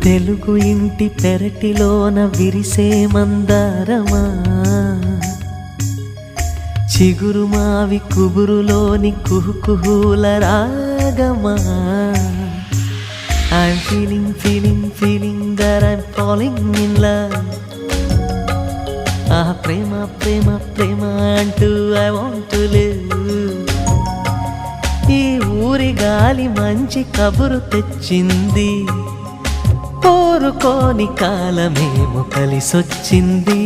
తెలుగు ఇంటి పెరటిలోన విరిసే మందారమా, చిగురు మావి కుబురులోని కుహుకుహుల రాగమా. I'm feeling that I'm falling in love. Ah, prema, prema, prema అంటూ I want to live. ఈ ఊరి గాలి మంచి కబురు తెచ్చింది, కోరుకోని కాలమేమో కలిసొచ్చింది.